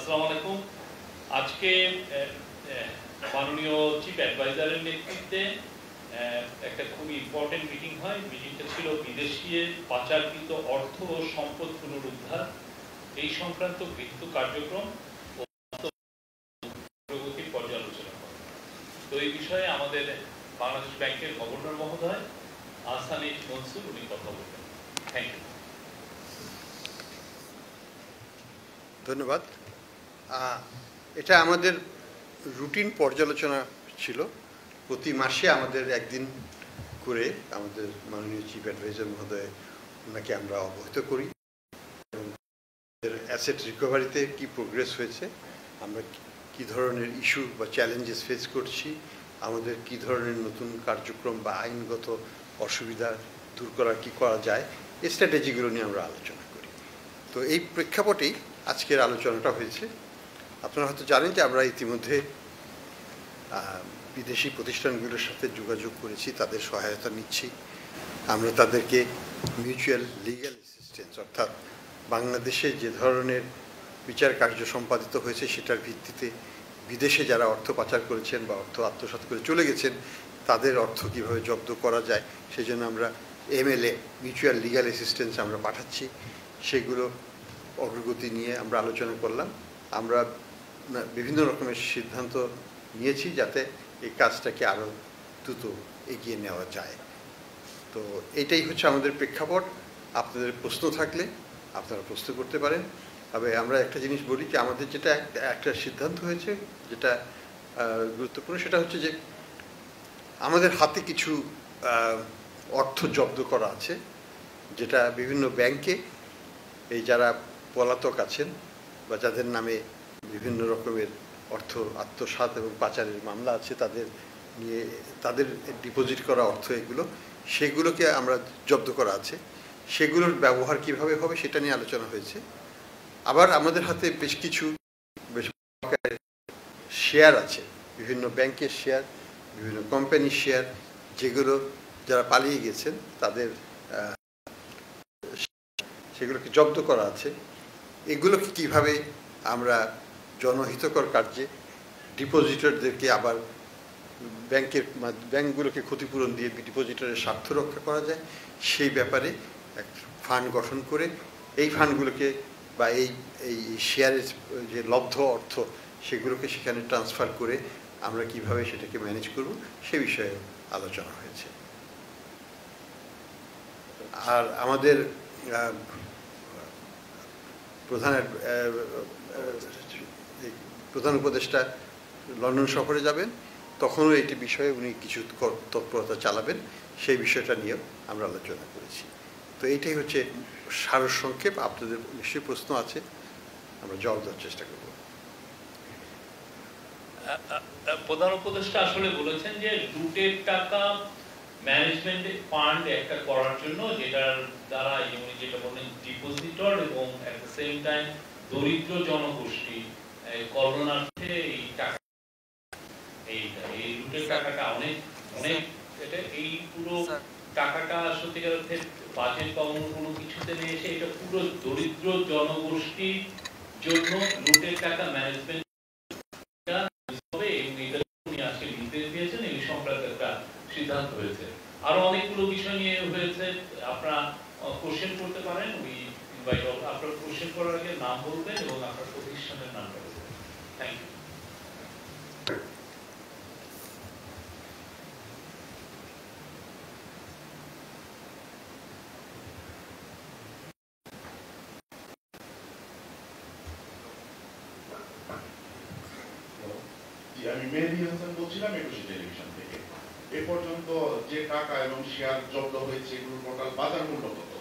আসসালামু আলাইকুম। আজকে মাননীয় চিফ অ্যাডভাইজারের নেতৃত্বে একটা খুব ইম্পর্টেন্ট মিটিং হয়। মিটিংটা ছিল বিদেশি পাচারকৃত অর্থ ও সম্পদ পুনরুদ্ধার এই সংক্রান্ত গৃহীত কার্যক্রম ও প্রগতির পর্যালোচনা করে। তো এই বিষয়ে আমাদের বাংলাদেশ ব্যাংকের গভর্নর মহোদয় আহসান এইচ মনসুর উনি কথা বলবেন। Thank you. ধন্যবাদ। এটা আমাদের রুটিন পর্যালোচনা ছিল। প্রতি মাসে আমাদের একদিন করে আমাদের মাননীয় চিফ অ্যাডভাইজার মহোদয় ওনাকে আমরা অবহিত করি এবং অ্যাসেট রিকভারিতে কি প্রোগ্রেস হয়েছে, আমরা কি ধরনের ইস্যু বা চ্যালেঞ্জেস ফেস করছি, আমাদের কি ধরনের নতুন কার্যক্রম বা আইনগত অসুবিধা দূর করা কি করা যায়, এই স্ট্র্যাটেজিগুলো নিয়ে আমরা আলোচনা করি। তো এই প্রেক্ষাপটেই আজকের আলোচনাটা হয়েছে। আপনারা হয়তো জানেন যে আমরা ইতিমধ্যে বিদেশি প্রতিষ্ঠানগুলোর সাথে যোগাযোগ করেছি, তাদের সহায়তা নিচ্ছি। আমরা তাদেরকে মিউচুয়াল লিগ্যাল অ্যাসিস্ট্যান্স অর্থাৎ বাংলাদেশে যে ধরনের বিচার কার্য সম্পাদিত হয়েছে সেটার ভিত্তিতে বিদেশে যারা অর্থ পাচার করেছেন বা অর্থ আত্মসাৎ করে চলে গেছেন তাদের অর্থ কীভাবে জব্দ করা যায় সেই জন্য আমরা MLA মিউচুয়াল লিগ্যাল অ্যাসিস্ট্যান্স আমরা পাঠাচ্ছি। সেগুলো অগ্রগতি নিয়ে আমরা আলোচনা করলাম। আমরা বিভিন্ন রকমের সিদ্ধান্ত নিয়েছি যাতে এই কাজটাকে আরও দ্রুত এগিয়ে নেওয়া যায়। তো এটাই হচ্ছে আমাদের প্রেক্ষাপট। আপনাদের প্রশ্ন থাকলে আপনারা প্রশ্ন করতে পারেন। তবে আমরা একটা জিনিস বলি যে আমাদের যেটা একটা সিদ্ধান্ত হয়েছে যেটা গুরুত্বপূর্ণ, সেটা হচ্ছে যে আমাদের হাতে কিছু অর্থ জব্দ করা আছে যেটা বিভিন্ন ব্যাংকে এই যারা পলাতক আছেন বা যাদের নামে বিভিন্ন রকমের অর্থ আত্মসাৎ এবং পাচারের মামলা আছে তাদের নিয়ে তাদের ডিপোজিট করা অর্থ সেগুলোকে আমরা জব্দ করা আছে। সেগুলোর ব্যবহার কিভাবে হবে সেটা নিয়ে আলোচনা হয়েছে। আবার আমাদের হাতে বেশ কিছু শেয়ার আছে, বিভিন্ন ব্যাংকের শেয়ার, বিভিন্ন কোম্পানির শেয়ার, যেগুলো যারা পালিয়ে গেছেন তাদের সেগুলোকে জব্দ করা আছে। এগুলোকে কিভাবে আমরা জনহিতকর কার্যে ডিপোজিটরদেরকে আবার ব্যাংকগুলোকে ক্ষতিপূরণ দিয়ে ডিপোজিটরের স্বার্থ রক্ষা করা যায় সেই ব্যাপারে এক ফান্ড গঠন করে এই ফান্ডগুলোকে বা এই শেয়ারের যে লব্ধ অর্থ সেগুলোকে সেখানে ট্রান্সফার করে আমরা কিভাবে সেটাকে ম্যানেজ করব সে বিষয়ে আলোচনা হয়েছে। আর আমাদের প্রধান উপদেষ্টা লন্ডন সফরে যাবেন, তখনও এটি বিষয়ে উনি কিছু তৎপরতা চালাবেন, সেই বিষয়টা নিয়েও আমরা আলোচনা করেছি। তো এইটাই হচ্ছে সারসংক্ষেপ। আপনাদের নিশ্চয়ই প্রশ্ন আছে, আমরা জবাব দেওয়ার চেষ্টা করব। প্রধান উপদেষ্টা আসলে বলেছেন যে লুটের টাকা ম্যানেজমেন্ট ফান্ড একটা করার জন্য যেটার দ্বারা যেটা বলেন ডিপোজিটর এবং অ্যাট দ্য সেম টাইম দরিদ্র জনগোষ্ঠী করোনার্থে এই লুটের টাকাটা অনেক এটা এই পুরো টাকাটা সত্যিকার অর্থে বাজেট বা অন্য কোনো কিছুতে নিয়ে এসে এটা পুরো দরিদ্র জনগোষ্ঠীর জন্য লুটের টাকা ম্যানেজমেন্ট দিয়েছেন এই সংক্রান্ত একটা সিদ্ধান্ত হয়েছে। আরো অনেকগুলো বিষয় নিয়ে হয়েছে, আপনারা কোশ্চেন করতে পারেন। আপনার কোশ্চেন করার আগে নাম বলবেন এবং আপনার প্রতিষ্ঠানের নামটা বলবেন। Thank you. আমি মেহেদী হাসান বলছিলাম একুশে টেলিভিশন থেকে। এ পর্যন্ত যে টাকা এবং শেয়ার জব্দ হয়েছে এগুলোর টোটাল বাজার মূল্য কত?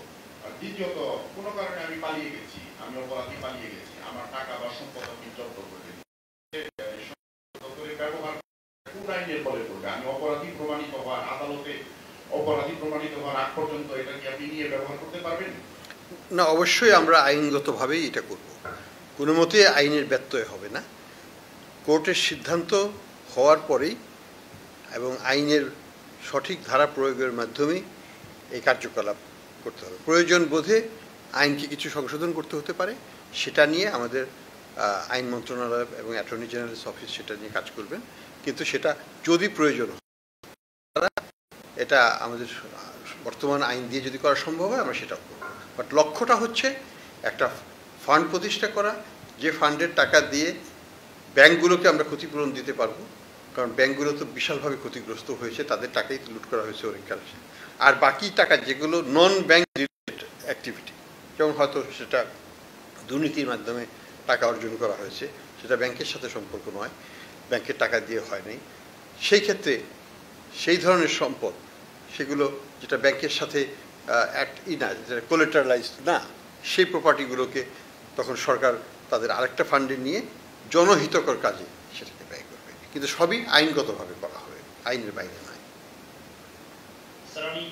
আর দ্বিতীয়ত, কোনো কারণে আমি পালিয়ে গেছি, আমি অপরাধী পালিয়ে গেছি, আমার টাকা বা সম্পদ আপনি জব্দ করবেন, ব্যবহার কোন আইনের বলে করবে? আমি অপরাধী প্রমাণিত হওয়ার আদালতে অপরাধী প্রমাণিত হওয়ার আগ পর্যন্ত এটা কি আপনি নিয়ে ব্যবহার করতে পারবেন? না, অবশ্যই আমরা আইনগতভাবেই এটা করব, কোনো মতে আইনের ব্যত্যয় হবে না। কোর্টের সিদ্ধান্ত হওয়ার পরেই এবং আইনের সঠিক ধারা প্রয়োগের মাধ্যমেই এই কার্যকলাপ করতে হবে। প্রয়োজন বোধে আইনকে কিছু সংশোধন করতে হতে পারে, সেটা নিয়ে আমাদের আইন মন্ত্রণালয় এবং অ্যাটর্নি জেনারেলস অফিস সেটা নিয়ে কাজ করবেন, কিন্তু সেটা যদি প্রয়োজন হয় এটা আমাদের বর্তমান আইন দিয়ে যদি করা সম্ভব হয় আমরা সেটাও করব। বাট লক্ষ্যটা হচ্ছে একটা ফান্ড প্রতিষ্ঠা করা, যে ফান্ডের টাকা দিয়ে ব্যাংকগুলোকে আমরা ক্ষতিপূরণ দিতে পারবো, কারণ ব্যাংকগুলো তো বিশালভাবে ক্ষতিগ্রস্ত হয়েছে, তাদের টাকাই তো লুট করা হয়েছে অনেক কাছে। আর বাকি টাকা যেগুলো নন ব্যাংক রিলেটেড অ্যাক্টিভিটি, যেমন হয়তো সেটা দুর্নীতির মাধ্যমে টাকা অর্জন করা হয়েছে, সেটা ব্যাংকের সাথে সম্পর্ক নয়, ব্যাংকের টাকা দিয়ে হয় নাই, সেই ক্ষেত্রে সেই ধরনের সম্পদ সেগুলো যেটা ব্যাংকের সাথে না, যেটা কোলেটারালাইজড না, সেই প্রপার্টিগুলোকে তখন সরকার তাদের আরেকটা ফান্ডে নিয়ে জনহিতকর কাজে সেটাকে ব্যয় করবে, কিন্তু সবই আইনগতভাবে করা হবে, আইনের বাইরে নয়। স্যার আমি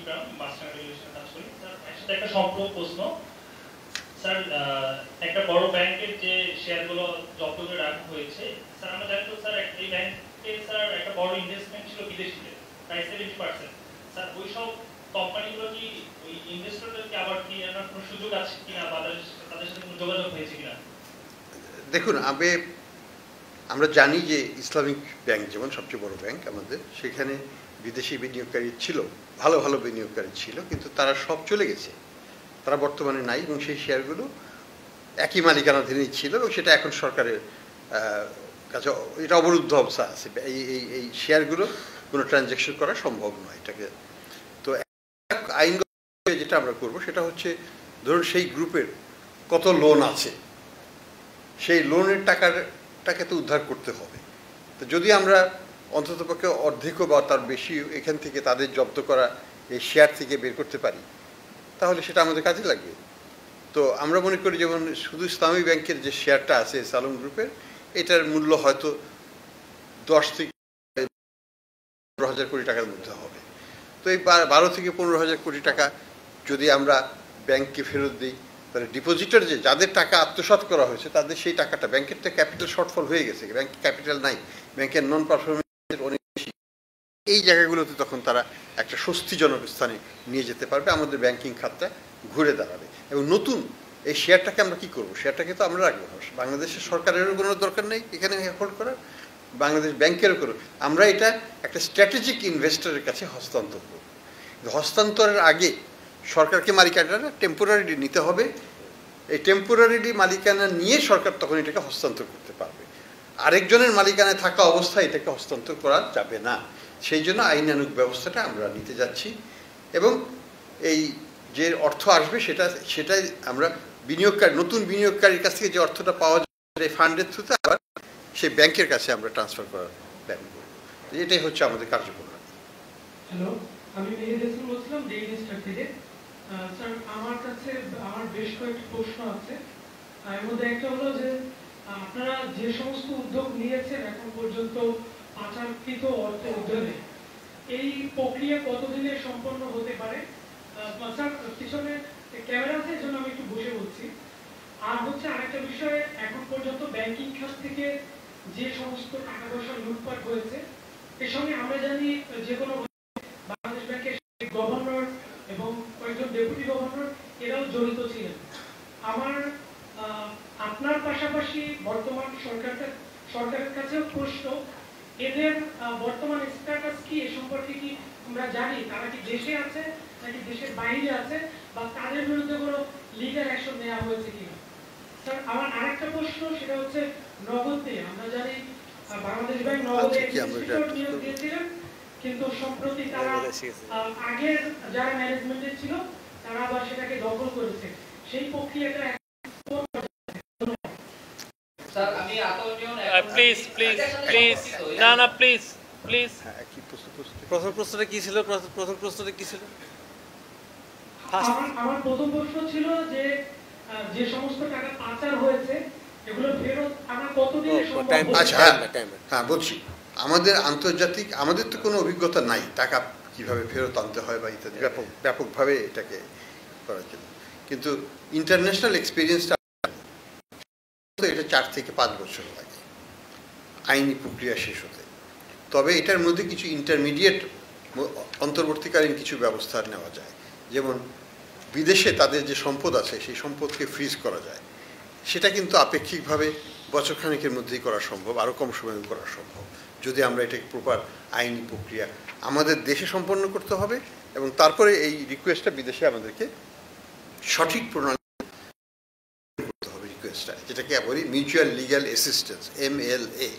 মাস্টার রিলেশন কাজ করি স্যার, একসাথে একটা সম্পূর্ণ প্রশ্ন স্যার, একটা বড় ব্যাংকের যে শেয়ারগুলো জব্দ করে রাখা হয়েছে স্যার, আমরা জানি তো স্যার এই ব্যাংকে স্যার একটা বড় ইনভেস্টমেন্ট ছিল বিদেশিদের প্রায় 70%। স্যার ওই সব কোম্পানিগুলো কি ওই ইনভেস্টরদেরকে আবার কি আনার কোনো সুযোগ আছে কিনা বা তাদের সাথে কোনো যোগাযোগ হয়েছে কিনা? দেখুন, আমরা জানি যে ইসলামিক ব্যাংক যেমন সবচেয়ে বড় ব্যাংক আমাদের, সেখানে বিদেশি বিনিয়োগকারী ছিল, ভালো ভালো বিনিয়োগকারী ছিল, কিন্তু তারা সব চলে গেছে, তারা বর্তমানে নাই, এবং সেই শেয়ারগুলো একই মালিকানাধীনই ছিল, এবং সেটা এখন সরকারের কাছে এটা অবরুদ্ধ অবস্থা আছে। এই শেয়ারগুলো কোনো ট্রানজ্যাকশন করা সম্ভব নয় এটাকে। তো আইনগত যেটা আমরা করব সেটা হচ্ছে, ধরুন সেই গ্রুপের কত লোন আছে, সেই লোনের টাকাকে তো উদ্ধার করতে হবে। তো যদি আমরা অন্ততপক্ষে অর্ধেক বা তার বেশি এখান থেকে তাদের জব্দ করা এই শেয়ার থেকে বের করতে পারি, তাহলে সেটা আমাদের কাজে লাগবে। তো আমরা মনে করি যেমন শুধু ইসলামী ব্যাংকের যে শেয়ারটা আছে সালম গ্রুপের, এটার মূল্য হয়তো 10 থেকে 15,000 কোটি টাকার মধ্যে হবে। তো এই 12 থেকে 15,000 কোটি টাকা যদি আমরা ব্যাংককে ফেরত দিই, তাহলে ডিপোজিটার যে যাদের টাকা আত্মসাৎ করা হয়েছে তাদের সেই টাকাটা, ব্যাংকের তো ক্যাপিটাল শর্টফল হয়ে গেছে, ব্যাংক ক্যাপিটাল নাই, ব্যাংকের নন পারফরমেন্সের অনেক বেশি, এই জায়গাগুলোতে তখন তারা একটা স্বস্তিজনক স্থানে নিয়ে যেতে পারবে, আমাদের ব্যাংকিং খাতটা ঘুরে দাঁড়াবে। এবং নতুন এই শেয়ারটাকে আমরা কী করবো, শেয়ারটাকে তো আমরা রাখবো, বাংলাদেশের সরকারেরও কোনো দরকার নেই এখানে হোল্ড করার, বাংলাদেশ ব্যাংকেরও করো, আমরা এটা একটা স্ট্র্যাটেজিক ইনভেস্টরের কাছে হস্তান্তর করব। হস্তান্তরের আগে সরকারকে মালিকানাটা টেম্পোরারিলি নিতে হবে, এই টেম্পোরারিলি মালিকানা নিয়ে সরকার তখন এটাকে হস্তান্তর করতে পারবে, আরেকজনের মালিকানায় থাকা অবস্থায় এটাকে হস্তান্তর করা যাবে না। সেই জন্য আইনানুগ ব্যবস্থাটা আমরা নিতে যাচ্ছি, এবং এই যে অর্থ আসবে সেটাই আমরা নতুন বিনিয়োগকারীর কাছ থেকে যে অর্থটা পাওয়া যাবে এই ফান্ডের থ্রুতে আবার সেই ব্যাংকের কাছে আমরা ট্রান্সফার করার প্ল্যান করব। এটাই হচ্ছে আমাদের কার্যক্রম। হ্যালো, আমি মেহেদি বলছিলাম ডেইলি স্টার থেকে। স্যার, আমার কাছে বেশ কয়েকটি প্রশ্ন আছে। এর মধ্যে একটা হলো যে আপনারা যে সমস্ত উদ্যোগ নিয়েছেন এখন পর্যন্ত পাচারকৃত অর্থ উদ্ধারে, এই প্রক্রিয়া কতদিনে সম্পন্ন হতে পারে? স্যার, পিছনে ক্যামেরা আছে, এই জন্য আমি একটু বসে বলছি। আর হচ্ছে আরেকটা বিষয়, এখন পর্যন্ত ব্যাংকিং খাত থেকে যে সমস্ত টাকা পয়সা লুটপাট হয়েছে, এর সঙ্গে আমরা জানি যে কোনো বাংলাদেশ ব্যাংকের গভর্নর এবং কয়েকজন ডেপুটি গভর্নর এরাও জড়িত ছিলেন। আপনার পাশাপাশি বর্তমান সরকারের কাছেও প্রশ্ন, এদের বর্তমান স্ট্যাটাস কি, এ সম্পর্কে কি আমরা জানি? তারা কি দেশে আছে নাকি দেশের বাইরে আছে, বা তাদের বিরুদ্ধে কোনো লিগ্যাল অ্যাকশন নেওয়া হয়েছে কিনা? স্যার, আমার আরেকটা প্রশ্ন, সেটা হচ্ছে নগদ নিয়ে। আমরা জানি বাংলাদেশ ব্যাংক নগদে নিয়োগ দিয়েছিলেন, কিন্তু সম্প্রতি তারা আগের যারা ম্যানেজমেন্টে ছিল তারা আবার সেটাকে দখল করেছে। সেই প্রক্রিয়াটা প্রথম প্রশ্নটা কি ছিল? আমার প্রথম প্রশ্ন ছিল যে সমস্ত টাকা পাচার হয়েছে এগুলো ফেরত আনা কতদিনে সম্ভব? আচ্ছা, হ্যাঁ বলছি, আমাদের তো কোনো অভিজ্ঞতা নাই টাকা কিভাবে ফেরত আনতে হয় বা ইত্যাদি ব্যাপকভাবে এটাকে করার জন্য, কিন্তু ইন্টারন্যাশনাল এক্সপিরিয়েন্সটা এটা 4 থেকে 5 বছর লাগে আইনি প্রক্রিয়া শেষ হতে। তবে এটার মধ্যে কিছু ইন্টারমিডিয়েট অন্তর্বর্তীকালীন কিছু ব্যবস্থা নেওয়া যায়, যেমন বিদেশে তাদের যে সম্পদ আছে সেই সম্পদকে ফ্রিজ করা যায়, সেটা কিন্তু আপেক্ষিকভাবে বছরখানেকের মধ্যেই করা সম্ভব, আরও কম সময়ে করা সম্ভব, যদি আমরা এটাকে প্রপার আইনি প্রক্রিয়া আমাদের দেশে সম্পন্ন করতে হবে এবং তারপরে এই রিকোয়েস্টটা বিদেশে আমাদেরকে সঠিক প্রণালী করতে হবে রিকোয়েস্টটা, যেটাকে বলি মিউচুয়াল লিগ্যাল অ্যাসিস্ট্যান্স, MLA।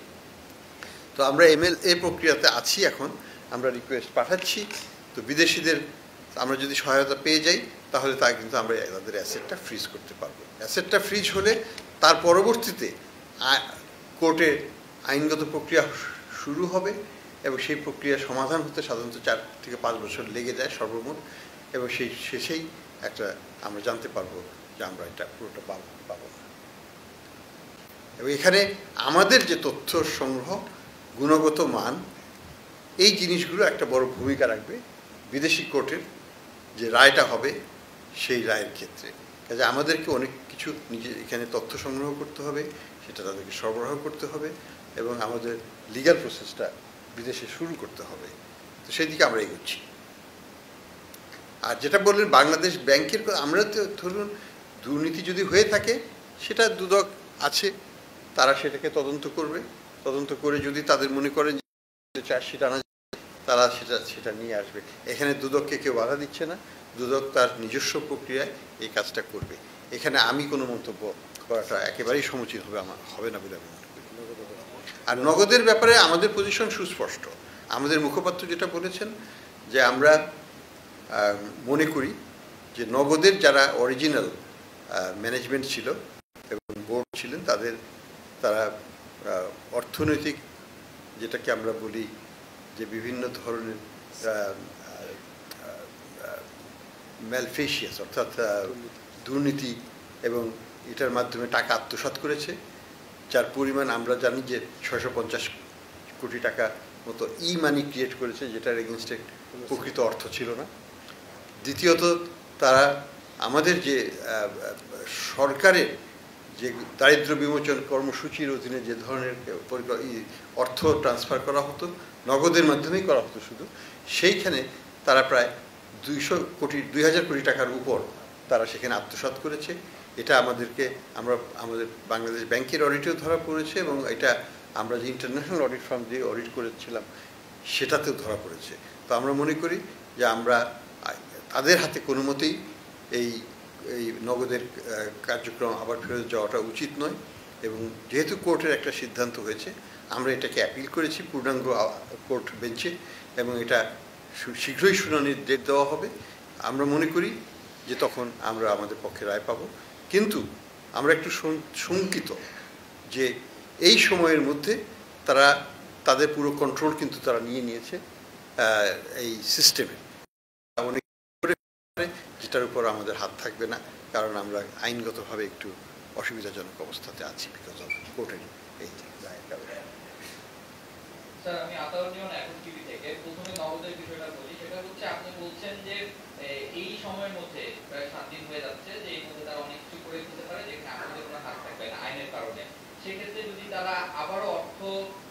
তো আমরা MLA প্রক্রিয়াতে আছি এখন, আমরা রিকোয়েস্ট পাঠাচ্ছি। তো বিদেশিদের আমরা যদি সহায়তা পেয়ে যাই তাহলে তা কিন্তু আমরা তাদের অ্যাসেটটা ফ্রিজ করতে পারবো। অ্যাসেটটা ফ্রিজ হলে তার পরবর্তীতে কোর্টে আইনগত প্রক্রিয়া শুরু হবে এবং সেই প্রক্রিয়া সমাধান হতে সাধারণত 4 থেকে 5 বছর লেগে যায় সর্বমোট, এবং সেই শেষেই একটা আমরা জানতে পারবো যে আমরা এটা পুরোটা পাবো না। এবং এখানে আমাদের যে তথ্য সংগ্রহ, গুণগত মান, এই জিনিসগুলো একটা বড় ভূমিকা রাখবে বিদেশি কোর্টের যে রায়টা হবে সেই রায়ের ক্ষেত্রে। কাজে আমাদেরকে অনেক কিছু নিজে এখানে তথ্য সংগ্রহ করতে হবে, সেটা তাদেরকে সরবরাহ করতে হবে এবং আমাদের লিগ্যাল প্রসেসটা বিদেশে শুরু করতে হবে। তো সেই দিকে আমরা এগোচ্ছি। আর যেটা বললেন বাংলাদেশ ব্যাংকের, আমরা তো ধরুন দুর্নীতি যদি হয়ে থাকে সেটা দুদক আছে, তারা সেটাকে তদন্ত করবে, তদন্ত করে যদি তাদের মনে করেন যে চার্জশিট আনা তারা সেটা নিয়ে আসবে। এখানে দুদককে কেউ বাধা দিচ্ছে না, দুদক তার নিজস্ব প্রক্রিয়ায় এই কাজটা করবে। এখানে আমি কোনো মন্তব্য করাটা একেবারেই সমুচিত হবে না বলে আমি মনে করি। আর নগদের ব্যাপারে আমাদের পজিশন সুস্পষ্ট। আমাদের মুখপাত্র যেটা বলেছেন যে আমরা মনে করি যে নগদের যারা অরিজিনাল ম্যানেজমেন্ট ছিল এবং বোর্ড ছিলেন তারা অর্থনৈতিক, যেটাকে আমরা বলি যে বিভিন্ন ধরনের ম্যালফেশিয়াস অর্থাৎ দুর্নীতি এবং এটার মাধ্যমে টাকা আত্মসাৎ করেছে, যার পরিমাণ আমরা জানি যে 650 কোটি টাকা মতো মানি ক্রিয়েট করেছে, যেটার এগেনস্টে প্রকৃত অর্থ ছিল না। দ্বিতীয়ত তারা আমাদের যে সরকারের যে দারিদ্র্য বিমোচন কর্মসূচির অধীনে যে ধরনের অর্থ ট্রান্সফার করা হতো নগদের মাধ্যমেই করা হতো শুধু, সেইখানে তারা প্রায় 2000 কোটি টাকার উপর তারা সেখানে আত্মসাৎ করেছে। এটা আমাদের বাংলাদেশ ব্যাংকের অডিটেও ধরা পড়েছে এবং এটা আমরা যে ইন্টারন্যাশনাল অডিট ফার্ম দিয়ে অডিট করেছিলাম সেটাতেও ধরা পড়েছে। তো আমরা মনে করি যে আমরা তাদের হাতে কোনো মতেই এই নগদের কার্যক্রম আবার ফেরত যাওয়াটা উচিত নয়, এবং যেহেতু কোর্টের একটা সিদ্ধান্ত হয়েছে আমরা এটাকে অ্যাপিল করেছি পূর্ণাঙ্গ কোর্ট বেঞ্চে এবং এটা শীঘ্রই শুনানির ডেট দেওয়া হবে। আমরা মনে করি যে তখন আমরা আমাদের পক্ষে রায় পাবো, কিন্তু আমরা একটু শঙ্কিত যে এই সময়ের মধ্যে তাদের পুরো কন্ট্রোল কিন্তু তারা নিয়েছে এই সিস্টেমে, অনেক যেটার উপর আমাদের হাত থাকবে না, কারণ আমরা আইনগতভাবে একটু অসুবিধাজনক অবস্থাতে আছি বিকজ অফ কোর্টের এই রায়ের কারণে। স্যার, আমি আতাউর নিয়ন এখন টিভি থেকে প্রথমে নগদের বিষয়টা বলি। সেটা হচ্ছে আপনি বলছেন যে এই সময়ের মধ্যে প্রায় 7 দিন হয়ে যাচ্ছে, যে এই মধ্যে তারা অনেক কিছু করে দিতে পারে যেখানে আমাদের কোনো হাত থাকবে না আইনের কারণে। সেক্ষেত্রে যদি তারা আবারও অর্থ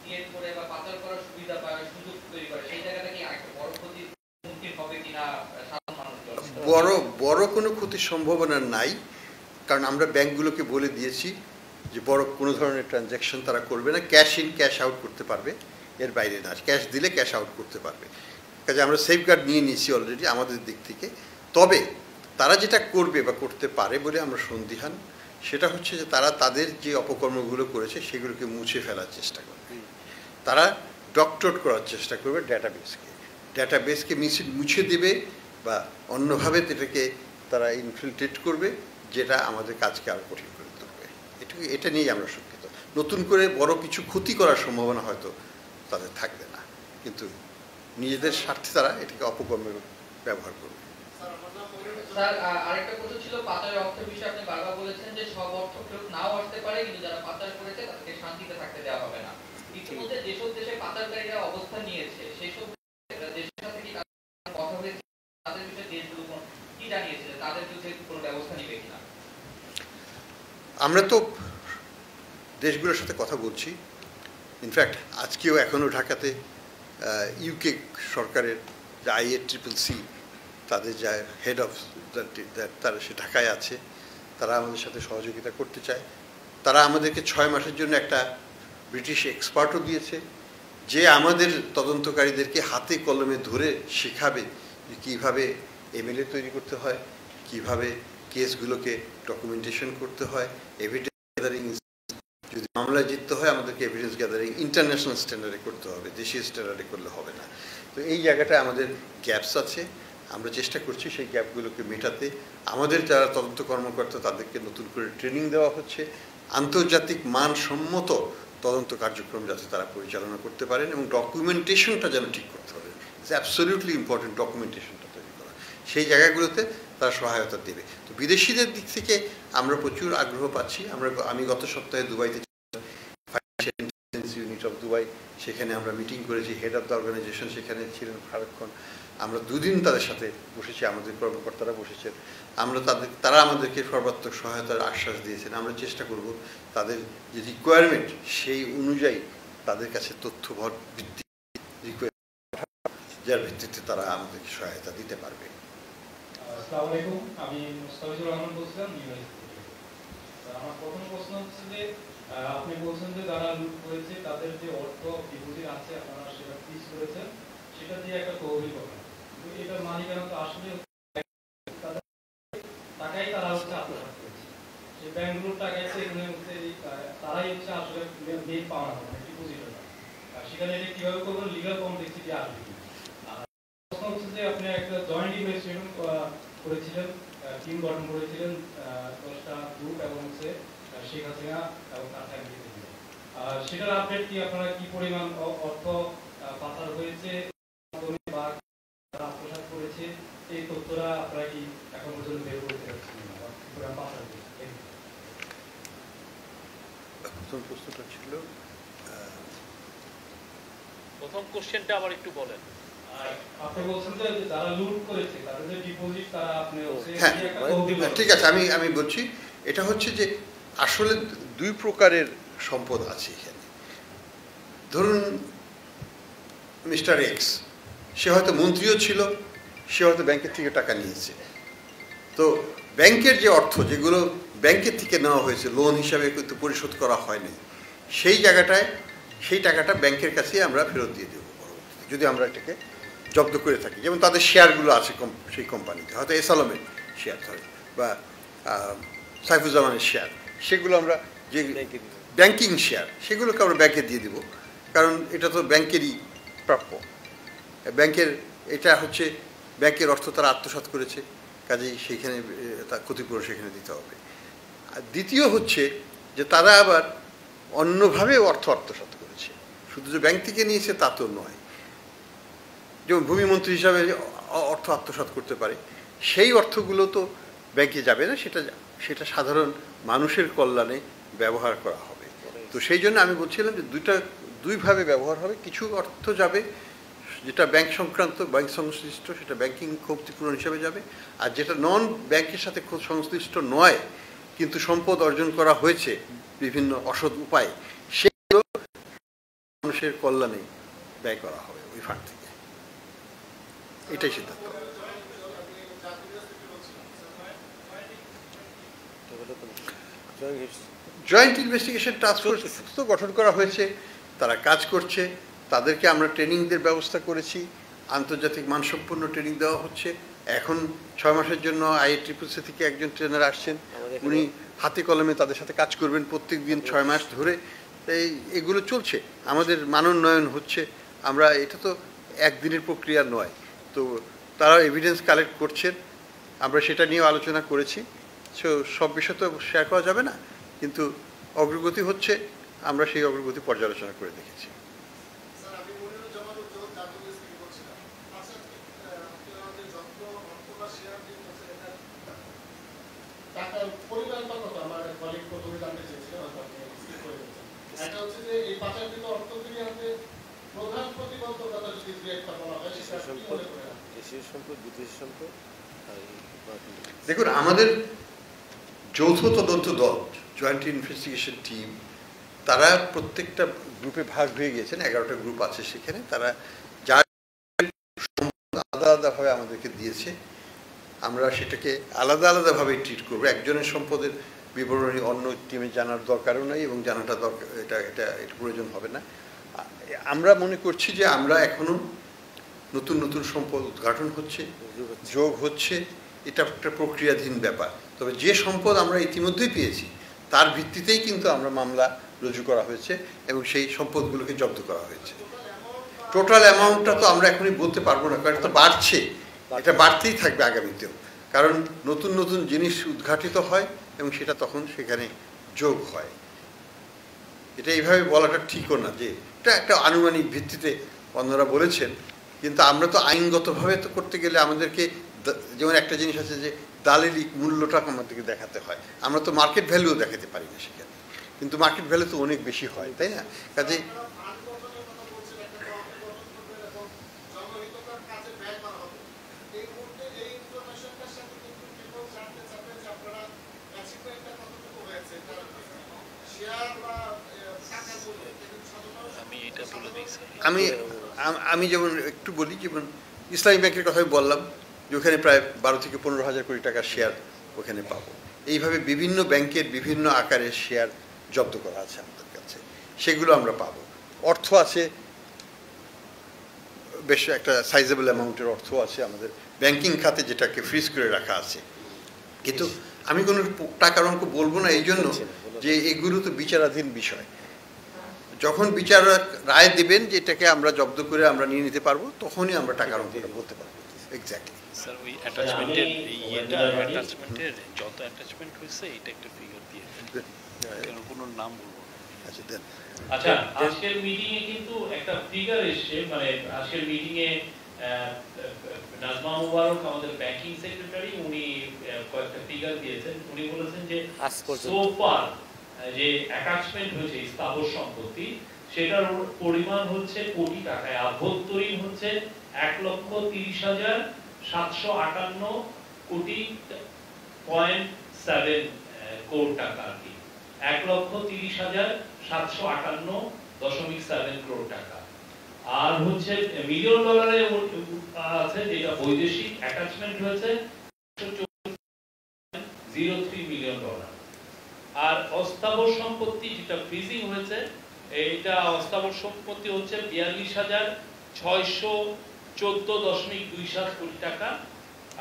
নিয়ে করে বা পাচার করার সুবিধা পায়, সুযোগ তৈরি করে, সেই জায়গাটা কি একটা বড় ক্ষতির সম্মুখীন হবে কিনা সাধারণ মানুষ? বড় কোনো ক্ষতির সম্ভাবনা নাই, কারণ আমরা ব্যাংকগুলোকে বলে দিয়েছি যে বড় কোনো ধরনের ট্রানজ্যাকশন তারা করবে না, ক্যাশ ইন ক্যাশ আউট করতে পারবে, এর বাইরে না, ক্যাশ দিলে ক্যাশ আউট করতে পারবে। কাজে আমরা সেফগার্ড নিয়ে নিয়েছি অলরেডি আমাদের দিক থেকে। তবে তারা যেটা করবে বা করতে পারে বলে আমরা সন্দিহান, সেটা হচ্ছে যে তারা তাদের যে অপকর্মগুলো করেছে সেগুলোকে মুছে ফেলার চেষ্টা করবে, তারা ডক্টর করার চেষ্টা করবে ডেটাবেসকে মুছে দেবে বা অন্যভাবে এটাকে তারা ইনফিল্ট্রেট করবে, যেটা আমাদের কাজকে আরও কঠিন করে তুলবে। এটা নিয়েই আমরা শঙ্কিত। নতুন করে বড় কিছু ক্ষতি করার সম্ভাবনা হয়তো তাদের থাকবে না, কিন্তু নিজেদের স্বার্থে তারা এটাকে অপকর্মে ব্যবহার করবে। স্যার, আরেকটা প্রশ্ন ছিল পাচারের অর্থের বিষয়ে। আপনি বারবার বলেছেন যে সব অর্থ ফেরত নাও আসতে পারে, কিন্তু যারা পাচার করেছে তাদেরকে শান্তিতে থাকতে দেওয়া হবে না। ইতিমধ্যে যেসব দেশে পাচারকারীরা অবস্থান নিয়েছে সেই সব দেশের সাথে কি কথা হয়েছে? তাদের বিষয়ে দেশগুলো কি জানিয়েছে, তাদের বিরুদ্ধে কোনো ব্যবস্থা নেবে কিনা? আমরা তো দেশগুলোর সাথে কথা বলছি। ইনফ্যাক্ট আজকেও এখনও ঢাকাতে ইউকে সরকারের যে IACCC তাদের যা হেড অফ তারা সে ঢাকায় আছে, তারা আমাদের সাথে সহযোগিতা করতে চায়। তারা আমাদেরকে 6 মাসের জন্য একটা ব্রিটিশ এক্সপার্টও দিয়েছে, যে আমাদের তদন্তকারীদেরকে হাতে কলমে ধরে শেখাবে যে কীভাবে এমএলএ তৈরি করতে হয়, কিভাবে কেসগুলোকে ডকুমেন্টেশন করতে হয়, এভিডেন্স গ্যাদারিং, যদি মামলায় জিততে হয় আমাদেরকে এভিডেন্স গ্যাদারিং ইন্টারন্যাশনাল স্ট্যান্ডার্ডে করতে হবে, দেশীয় স্ট্যান্ডার্ডে করলে হবে না। তো এই জায়গাটায় আমাদের গ্যাপস আছে, আমরা চেষ্টা করছি সেই গ্যাপগুলোকে মেটাতে। আমাদের যারা তদন্ত কর্মকর্তা তাদেরকে নতুন করে ট্রেনিং দেওয়া হচ্ছে, আন্তর্জাতিক মানসম্মত তদন্ত কার্যক্রম যাতে তারা পরিচালনা করতে পারেন, এবং ডকুমেন্টেশনটা যেন ঠিক করতে হবে। ইটস অ্যাবসলিউটলি ইম্পর্টেন্ট ডকুমেন্টেশনটা তৈরি করা, সেই জায়গাগুলোতে তারা সহায়তা দেবে। তো বিদেশিদের দিক থেকে আমরা প্রচুর আগ্রহ পাচ্ছি। আমি গত সপ্তাহে দুবাইতে financial intelligence unit of Dubai, সেখানে আমরা মিটিং করেছি, হেড অফ দ্য অর্গানাইজেশন সেখানে ছিলেন সারাক্ষণ। আমরা 2 দিন তাদের সাথে বসেছি, আমাদের কর্মকর্তারা বসেছেন। তারা আমাদেরকে সর্বাত্মক সহায়তার আশ্বাস দিয়েছেন। আমরা চেষ্টা করব তাদের যে রিকোয়ারমেন্ট সেই অনুযায়ী তাদের কাছে তথ্যভর ভিত্তি যার ভিত্তিতে তারা আমাদেরকে সহায়তা দিতে পারবে। আসসালামু আলাইকুম, আমি মুস্তাফিজুর রহমান বলছিলাম ইউএস থেকে। আমার প্রথম প্রশ্ন হচ্ছে যে আপনি বলছেন যে যারা লুট করেছে তাদের যে অর্থ ডিপোজিট আছে আপনারা সেটা ফ্রিজ করেছেন, সেটা দিয়ে একটা তহবিল করেন, কিন্তু এটার মালিকানা তো আসলে টাকাই তারা হচ্ছে আত্মসাৎ করেছে। সেই ব্যাংকগুলোর টাকাই তো এখানে হচ্ছে তারাই হচ্ছে আসলে মেন পাওয়া হবে ডিপোজিট, আর সেখানে এটা কিভাবে করবেন, লিগাল কমপ্লেক্সিটি আসবে। প্রশ্ন হচ্ছে যে আপনি একটা জয়েন্ট ইনভেস্টিগেশন করেছিলেন, টিম গঠন করেছিলেন 10টা গ্রুপ এবং হচ্ছে শেখ হাসিনা এবং তার ফ্যামিলি থেকে। সেটার আপডেট কি, আপনারা কি পরিমাণ অর্থ পাচার হয়েছে বা আত্মসাৎ করেছে, এই তথ্যরা আপনারা কি এখন পর্যন্ত বের করতে পারছেন না? পাচার হয়েছে। প্রথম প্রশ্নটা ছিল, প্রথম কোশ্চেনটা আবার একটু বলেন। আপনি বলছেন যে যারা লুট করেছে তাদের যে ডিপোজিট তারা আপনি হচ্ছে ঠিক আছে, আমি বলছি। এটা হচ্ছে যে আসলে 2 প্রকারের সম্পদ আছে এখানে। ধরুন মিস্টার এক্স, সে হয়তো মন্ত্রীও ছিল, সে হয়তো ব্যাংকের থেকে টাকা নিয়েছে। তো ব্যাংকের যে অর্থ যেগুলো ব্যাংকের থেকে নেওয়া হয়েছে লোন হিসাবে কিন্তু পরিশোধ করা হয়নি, সেই টাকাটা ব্যাংকের কাছে আমরা ফেরত দিয়ে দেবো পরবর্তীতে, যদি আমরা এটাকে জব্দ করে থাকি। যেমন তাদের শেয়ারগুলো আছে সেই কোম্পানিতে, হয়তো এসালমের শেয়ার ধরে বা সাইফুজ্জামানের শেয়ার, সেগুলো আমরা যে ব্যাংকিং শেয়ার সেগুলোকে আমরা ব্যাংকে দিয়ে দিব, কারণ এটা তো ব্যাংকেরই প্রাপ্য। এটা হচ্ছে ব্যাংকের অর্থ তারা আত্মসাৎ করেছে, কাজেই সেইখানে তার ক্ষতিপূরণ সেখানে দিতে হবে। আর দ্বিতীয় হচ্ছে যে তারা আবার অন্যভাবে অর্থ আত্মসাৎ করেছে, শুধু যে ব্যাংক থেকে নিয়েছে তা তো নয়। যেমন ভূমিমন্ত্রী হিসাবে অর্থ আত্মসাৎ করতে পারে, সেই অর্থগুলো তো ব্যাংকে যাবে না, সেটা সাধারণ মানুষের কল্যাণে ব্যবহার করা হবে। তো সেই জন্য আমি বলছিলাম যে দুইভাবে ব্যবহার হবে। কিছু অর্থ যাবে যেটা ব্যাংক সংক্রান্ত, ব্যাংক সংশ্লিষ্ট, সেটা ব্যাংকিং ক্ষতিপূরণ হিসাবে যাবে। আর যেটা নন ব্যাংকের সাথে সংশ্লিষ্ট নয় কিন্তু সম্পদ অর্জন করা হয়েছে বিভিন্ন অসৎ উপায়ে, সেগুলো মানুষের কল্যাণে ব্যয় করা হবে ওই ফান্ড থেকে। এটাই সিদ্ধান্ত। জয়েন্ট ইনভেস্টিগেশন টাস্ক ফোর্স তো গঠন করা হয়েছে, তারা কাজ করছে। তাদেরকে আমরা ট্রেনিংদের ব্যবস্থা করেছি, আন্তর্জাতিক মানসম্পন্ন ট্রেনিং দেওয়া হচ্ছে। এখন 6 মাসের জন্য IEEE থেকে একজন ট্রেনার আসছেন, উনি হাতে কলমে তাদের সাথে কাজ করবেন প্রত্যেক দিন 6 মাস ধরে। এগুলো চলছে, আমাদের মানোন্নয়ন হচ্ছে। এটা তো একদিনের প্রক্রিয়া নয়। তো তারা এভিডেন্স কালেক্ট করছেন, আমরা সেটা নিয়েও আলোচনা করেছি। সব বিষয় তো শেয়ার করা যাবে না, কিন্তু অগ্রগতি হচ্ছে, আমরা সেই অগ্রগতি পর্যালোচনা করে দেখেছি। দেখুন, আমাদের যৌথ তদন্ত দল, জয়েন্ট ইনভেস্টিগেশন টিম, তারা প্রত্যেকটা গ্রুপে ভাগ হয়ে গিয়েছেন। 11টা গ্রুপ আছে সেখানে। তারা যার আলাদা আলাদাভাবে আমাদেরকে দিয়েছে, আমরা সেটাকে আলাদা আলাদাভাবে ট্রিট করবো। একজনের সম্পদের বিবরণী অন্য টিমে জানার দরকারও নাই এবং জানাটা দরকার, এটা এটা এটা প্রয়োজন হবে না। আমরা মনে করছি যে আমরা এখনও নতুন নতুন সম্পদ উদ্ঘাটন হচ্ছে, যোগ হচ্ছে, এটা একটা প্রক্রিয়াধীন ব্যাপার। তবে যে সম্পদ আমরা ইতিমধ্যেই পেয়েছি তার ভিত্তিতেই কিন্তু আমরা মামলা রুজু করা হয়েছে এবং সেই সম্পদগুলোকে জব্দ করা হয়েছে। টোটাল অ্যামাউন্টটা তো আমরা এখনই বলতে পারবো না, কারণ এটা বাড়ছে, এটা বাড়তেই থাকবে আগামীতেও, কারণ নতুন নতুন জিনিস উদ্ঘাটিত হয় এবং সেটা তখন সেখানে যোগ হয়। এটা এইভাবে বলাটা ঠিকও না যে এটা একটা আনুমানিক ভিত্তিতে অন্যরা বলেছেন, কিন্তু আমরা তো আইনগতভাবে তো করতে গেলে আমাদেরকে, যেমন একটা জিনিস আছে যে দালালি মূল্যটা আমাদেরকে দেখাতে হয়, আমরা তো মার্কেট ভ্যালুও দেখাতে পারি না সেখানে, কিন্তু মার্কেট ভ্যালু তো অনেক বেশি হয়, তাই না? কাজে আমি যেমন একটু বলি, যেমন ইসলামী ব্যাংকের কথাই বললাম যে ওখানে প্রায় 12 থেকে 15,000 কোটি টাকার শেয়ার ওখানে পাবো। এইভাবে বিভিন্ন ব্যাংকের বিভিন্ন আকারের শেয়ার জব্দ করা আছে আমাদের কাছে, সেগুলো আমরা পাবো। অর্থ আছে, বেশ একটা সাইজেবল অ্যামাউন্টের অর্থ আছে আমাদের ব্যাংকিং খাতে, যেটাকে ফ্রিজ করে রাখা আছে। কিন্তু আমি কোনো টাকার অঙ্ক বলবো না এই জন্য যে এগুলো তো বিচারাধীন বিষয়। যখন বিচারক রায় দেবেন যে এটাকে আমরা জব্দ করে আমরা নিয়ে নিতে পারবো, তখনই আমরা টাকার অঙ্কটা বলতে পারবো। এক্স্যাক্টলি স্যার, ওই অ্যাটাচমেন্টের অ্যাটাচমেন্টের যত অ্যাটাচমেন্ট হয়েছে এটা একটা ফিগার দিয়ে দেন, কোনো নাম বলবো। আচ্ছা দেন। আচ্ছা, আজকের মিটিং এ কিন্তু একটা ফিগার এসেছে, মানে আজকের মিটিং এ নাজমা মুবারক আমাদের ব্যাংকিং সেক্রেটারি, উনি কয়েকটা ফিগার দিয়েছেন। উনি বলেছেন যে সো ফার যে অ্যাটাচমেন্ট হয়েছে স্থাবর সম্পত্তি, সেটার পরিমাণ হচ্ছে কোটি টাকায়, আভ্যন্তরীণ হচ্ছে 1,30,758 কোটি 0.7 কোটি টাকা আর কি, 1,30,758.7 কোটি টাকা। আর হচ্ছে মিলিয়ন ডলারে আছে যেটা বৈদেশিক অ্যাটাচমেন্ট হয়েছে 0.03 মিলিয়ন ডলার। আর অস্থাবর সম্পত্তি যেটা ফ্রিজিং হয়েছে, এইটা অস্থাবর সম্পত্তি হচ্ছে 42,614.27 কোটি টাকা,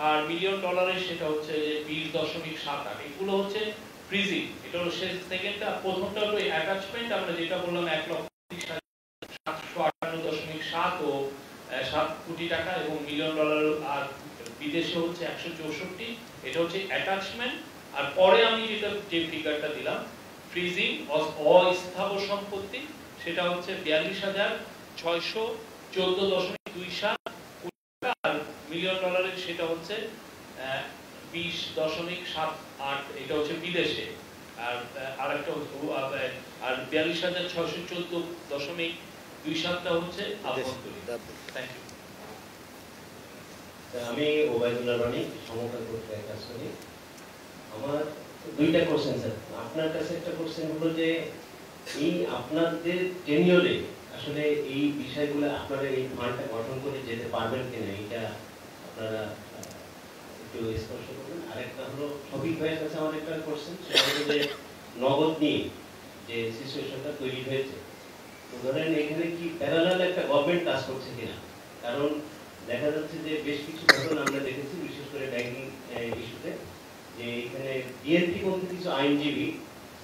আর মিলিয়ন ডলারে সেটা হচ্ছে 20.78। এগুলো হচ্ছে ফ্রিজিং, এটা হলো সেকেন্ডটা। প্রথমটা হলো অ্যাটাচমেন্ট, আমরা যেটা বললাম 1,30,758.7 ও 7 কোটি টাকা এবং মিলিয়ন ডলার, আর বিদেশে হচ্ছে 164, এটা হচ্ছে অ্যাটাচমেন্ট। আর পরে আমি যে ফিগারটা দিলাম ফ্রিজিং অস্থাবর সম্পত্তি, সেটা হচ্ছে 42,614.27 কোটি টাকা, আর মিলিয়ন ডলারের সেটা হচ্ছে 20.78, এটা হচ্ছে বিদেশে। আর আরেকটা আর 42,614.27টা হচ্ছে আভ্যন্তরীণ। Thank you. আমি ওবায়দুল্লাহ রানী, সমকাল পত্রিকায় কাজ করি। আমার দুইটা কোশ্চেন স্যার। আপনার কাছে একটা কোশ্চেন হলো যে এই আপনাদের টেনিয়রে আসলে এই বিষয়গুলো আপনারা এই ফান্ডটা গঠন করে যেতে পারবেন কিনা, এটা আপনারা একটু স্পষ্ট করবেন। আরেকটা হলো শফিক ভাইয়ের কাছে আমার একটা কোশ্চেন, সেটা হলো যে নগদ নিয়ে যে সিচুয়েশনটা তৈরি হয়েছে, তো ধরেন এখানে কি প্যারালাল একটা গভর্নমেন্ট কাজ করছে কিনা? কারণ দেখা যাচ্ছে যে বেশ কিছু ঘটনা আমরা দেখেছি, বিশেষ করে ব্যাংকিং ইস্যুতে, যে এখানে বিএনপি পন্থী কিছু আইনজীবী